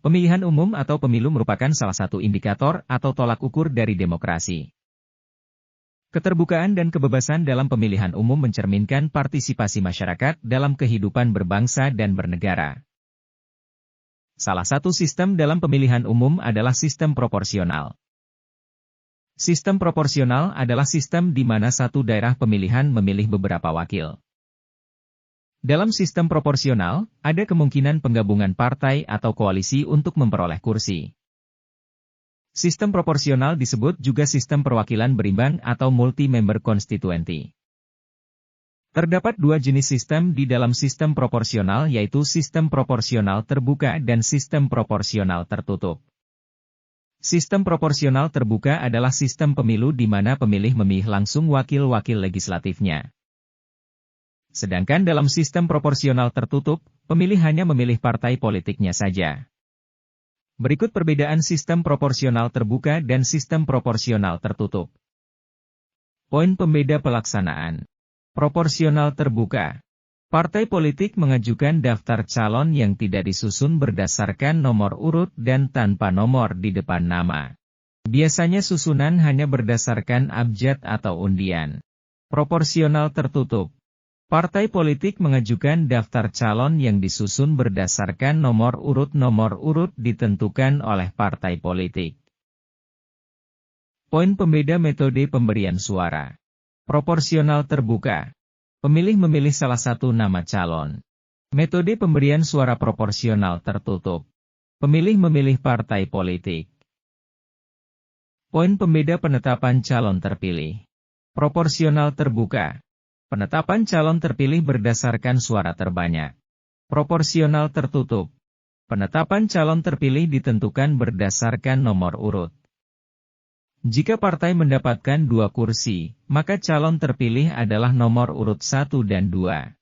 Pemilihan umum atau pemilu merupakan salah satu indikator atau tolak ukur dari demokrasi. Keterbukaan dan kebebasan dalam pemilihan umum mencerminkan partisipasi masyarakat dalam kehidupan berbangsa dan bernegara. Salah satu sistem dalam pemilihan umum adalah sistem proporsional. Sistem proporsional adalah sistem di mana satu daerah pemilihan memilih beberapa wakil. Dalam sistem proporsional, ada kemungkinan penggabungan partai atau koalisi untuk memperoleh kursi. Sistem proporsional disebut juga sistem perwakilan berimbang atau multi-member constituency. Terdapat dua jenis sistem di dalam sistem proporsional, yaitu sistem proporsional terbuka dan sistem proporsional tertutup. Sistem proporsional terbuka adalah sistem pemilu di mana pemilih memilih langsung wakil-wakil legislatifnya. Sedangkan dalam sistem proporsional tertutup, pemilih hanya memilih partai politiknya saja. Berikut perbedaan sistem proporsional terbuka dan sistem proporsional tertutup. Poin pembeda pelaksanaan. Proporsional terbuka. Partai politik mengajukan daftar calon yang tidak disusun berdasarkan nomor urut dan tanpa nomor di depan nama. Biasanya susunan hanya berdasarkan abjad atau undian. Proporsional tertutup. Partai politik mengajukan daftar calon yang disusun berdasarkan nomor urut ditentukan oleh partai politik. Poin pembeda metode pemberian suara. Proporsional terbuka. Pemilih memilih salah satu nama calon. Metode pemberian suara proporsional tertutup. Pemilih memilih partai politik. Poin pembeda penetapan calon terpilih. Proporsional terbuka. Penetapan calon terpilih berdasarkan suara terbanyak. Proporsional tertutup. Penetapan calon terpilih ditentukan berdasarkan nomor urut. Jika partai mendapatkan 2 kursi, maka calon terpilih adalah nomor urut 1 dan 2.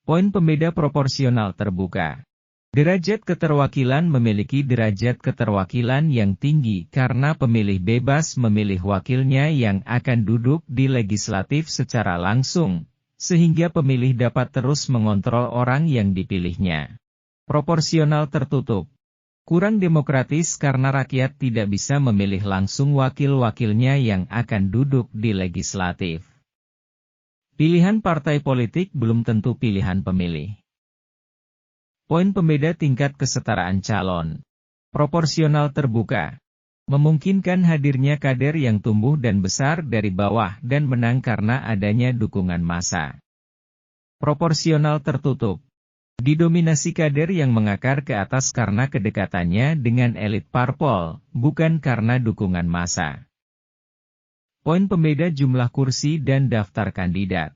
Poin pembeda proporsional terbuka. Derajat keterwakilan memiliki derajat keterwakilan yang tinggi karena pemilih bebas memilih wakilnya yang akan duduk di legislatif secara langsung, sehingga pemilih dapat terus mengontrol orang yang dipilihnya. Proporsional tertutup. Kurang demokratis karena rakyat tidak bisa memilih langsung wakil-wakilnya yang akan duduk di legislatif. Pilihan partai politik belum tentu pilihan pemilih. Poin pembeda tingkat kesetaraan calon. Proporsional terbuka. Memungkinkan hadirnya kader yang tumbuh dan besar dari bawah dan menang karena adanya dukungan massa. Proporsional tertutup. Didominasi kader yang mengakar ke atas karena kedekatannya dengan elit parpol, bukan karena dukungan massa. Poin pembeda jumlah kursi dan daftar kandidat.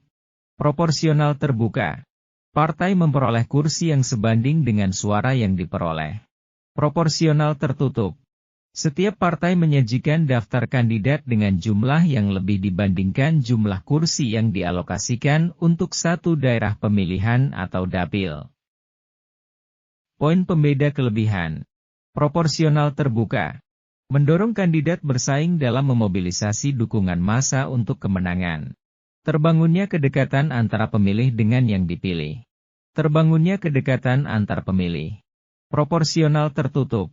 Proporsional terbuka. Partai memperoleh kursi yang sebanding dengan suara yang diperoleh. Proporsional tertutup. Setiap partai menyajikan daftar kandidat dengan jumlah yang lebih dibandingkan jumlah kursi yang dialokasikan untuk satu daerah pemilihan atau dapil. Poin pembeda kelebihan. Proporsional terbuka. Mendorong kandidat bersaing dalam memobilisasi dukungan massa untuk kemenangan. Terbangunnya kedekatan antara pemilih dengan yang dipilih. Terbangunnya kedekatan antar pemilih. Proporsional tertutup.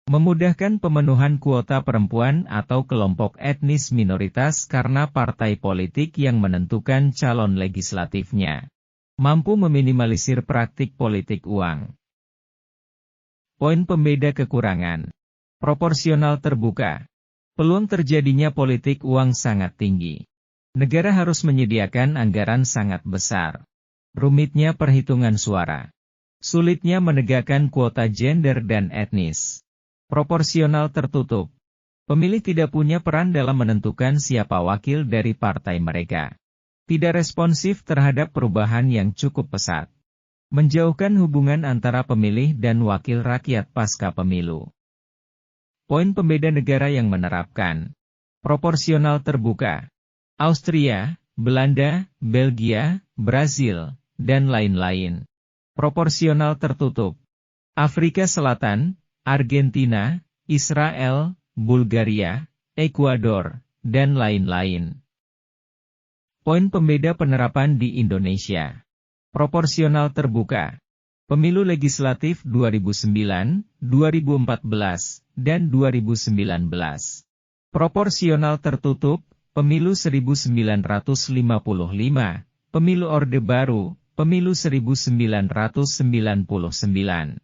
Memudahkan pemenuhan kuota perempuan atau kelompok etnis minoritas karena partai politik yang menentukan calon legislatifnya. Mampu meminimalisir praktik politik uang. Poin pembeda kekurangan. Proporsional terbuka. Peluang terjadinya politik uang sangat tinggi. Negara harus menyediakan anggaran sangat besar. Rumitnya perhitungan suara. Sulitnya menegakkan kuota gender dan etnis. Proporsional tertutup. Pemilih tidak punya peran dalam menentukan siapa wakil dari partai mereka. Tidak responsif terhadap perubahan yang cukup pesat. Menjauhkan hubungan antara pemilih dan wakil rakyat pasca pemilu. Poin pembeda negara yang menerapkan. Proporsional terbuka. Austria, Belanda, Belgia, Brazil, dan lain-lain. Proporsional tertutup. Afrika Selatan, Argentina, Israel, Bulgaria, Ekuador, dan lain-lain. Poin pembeda penerapan di Indonesia. Proporsional terbuka. Pemilu Legislatif 2009, 2014, dan 2019. Proporsional tertutup, Pemilu 1955, Pemilu Orde Baru, Pemilu 1999.